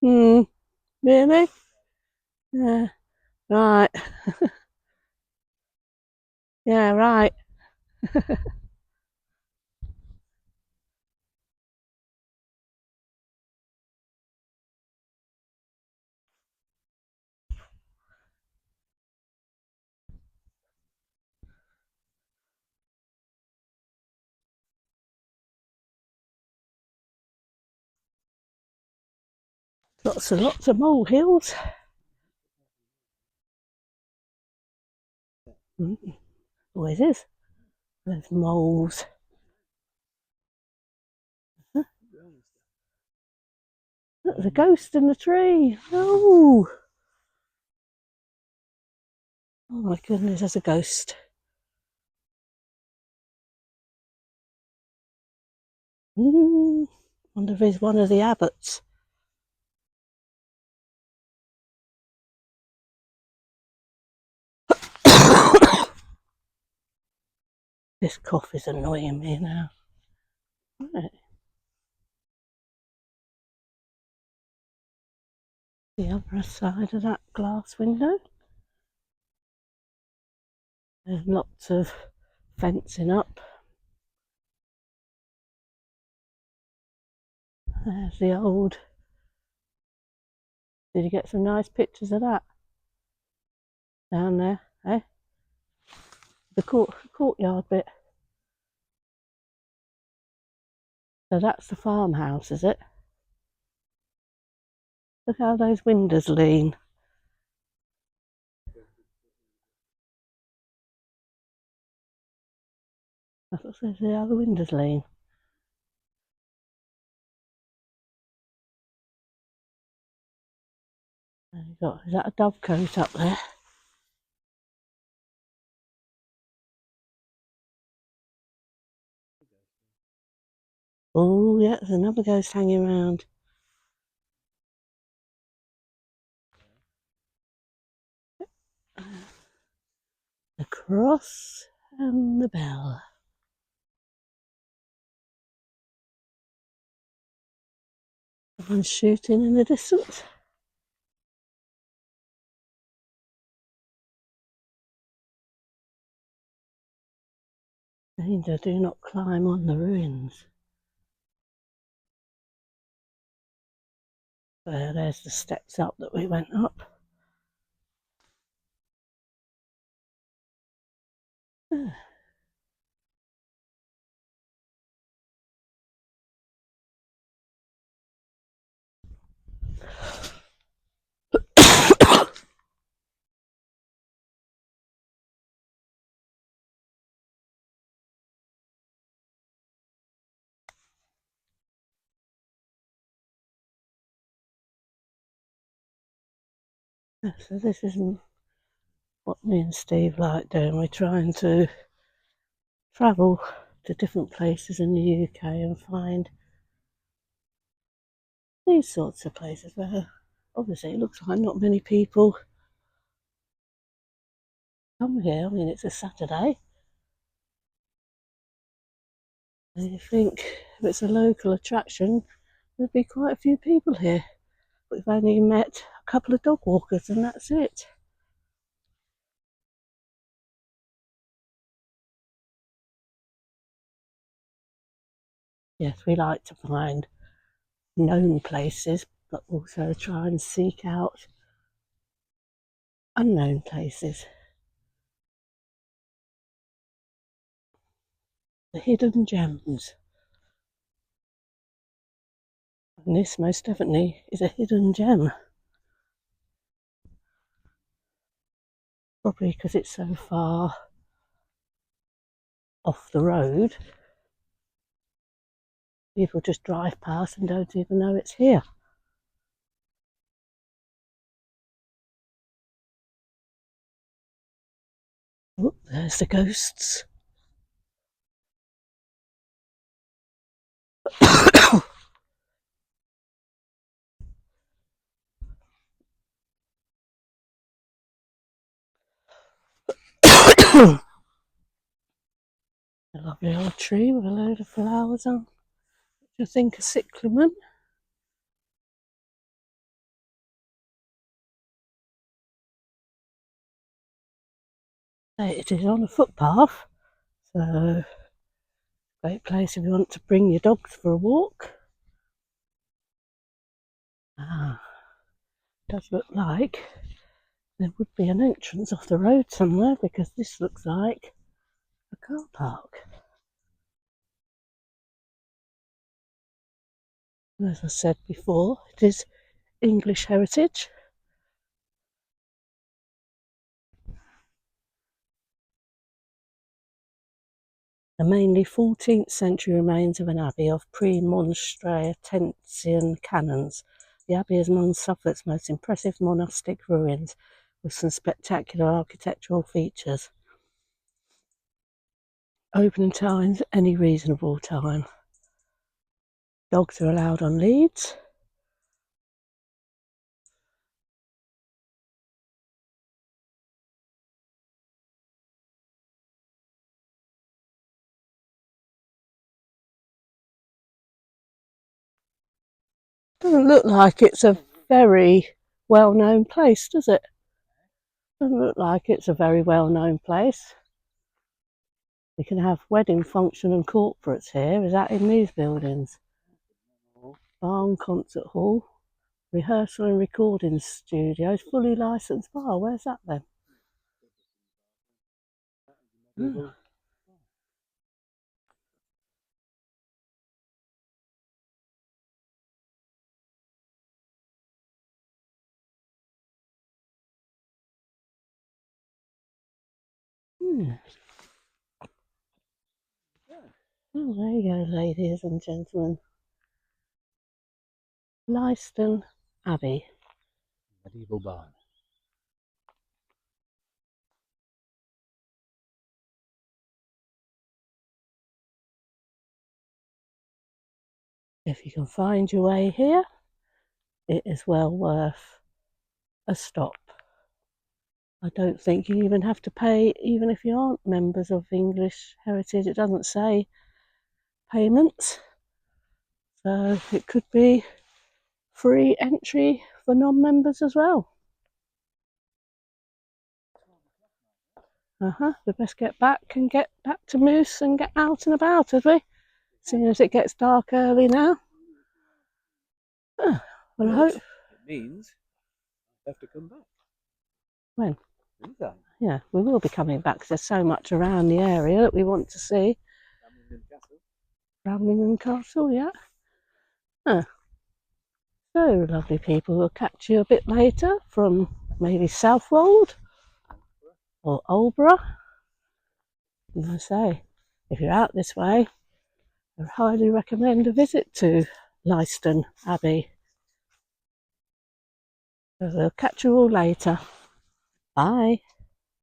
Hmm, really? Yeah, right. Yeah, right. Lots and lots of molehills. Mm, always is. There's moles. Huh, look, there's a ghost in the tree. Oh, oh my goodness, there's a ghost. Wonder if he's one of the abbots. This cough is annoying me now. Right, the other side of that glass window. There's lots of fencing up. There's the old. Did you get some nice pictures of that down there? Eh? The courtyard bit. So that's the farmhouse, is it? Look how those windows lean. That's what says how the windows lean. There you go. Is that a dovecote up there? Oh yeah, there's another ghost hanging around. The cross and the bell. Someone's shooting in the distance. Danger, do not climb on the ruins. There's the steps up that we went up. So this isn't what me and Steve like doing. We're trying to travel to different places in the UK and find these sorts of places where obviously it looks like not many people come here. I mean, it's a Saturday. And you think if it's a local attraction, there'd be quite a few people here. We've only met a couple of dog walkers and that's it. Yes, we like to find known places, but also try and seek out unknown places. The hidden gems. And this most definitely is a hidden gem. Probably because it's so far off the road, people just drive past and don't even know it's here. Oh, there's the ghosts. A lovely old tree with a load of flowers on. I think a cyclamen. It is on a footpath, so great place if you want to bring your dogs for a walk. Does look like there would be an entrance off the road somewhere, because this looks like a car park. And as I said before, it is English heritage. The mainly 14th century remains of an abbey of pre-Monstratensian canons. The abbey is among Suffolk's most impressive monastic ruins, with some spectacular architectural features. Opening times any reasonable time. Dogs are allowed on leads. Doesn't look like it's a very well-known place, does it? Doesn't look like it's a very well-known place. You can have wedding function and corporates here. Is that in these buildings? Barn concert hall, rehearsal and recording studios, fully licensed bar. Where's that then? Oh. Oh, there you go, ladies and gentlemen. Leiston Abbey. Medieval barn. If you can find your way here, it is well worth a stop. I don't think you even have to pay, even if you aren't members of English Heritage. It doesn't say payments, so it could be free entry for non-members as well. We best get back to Moose and get out and about, as we, seeing as it gets dark early now. Well, I hope it means I have to come back. When? Anytime. Yeah, we will be coming back because there's so much around the area that we want to see. Bramlingham Castle, yeah. So, lovely people, we'll catch you a bit later from maybe Southwold or Aldborough. And I say, if you're out this way, I highly recommend a visit to Leiston Abbey. So we'll catch you all later. Bye.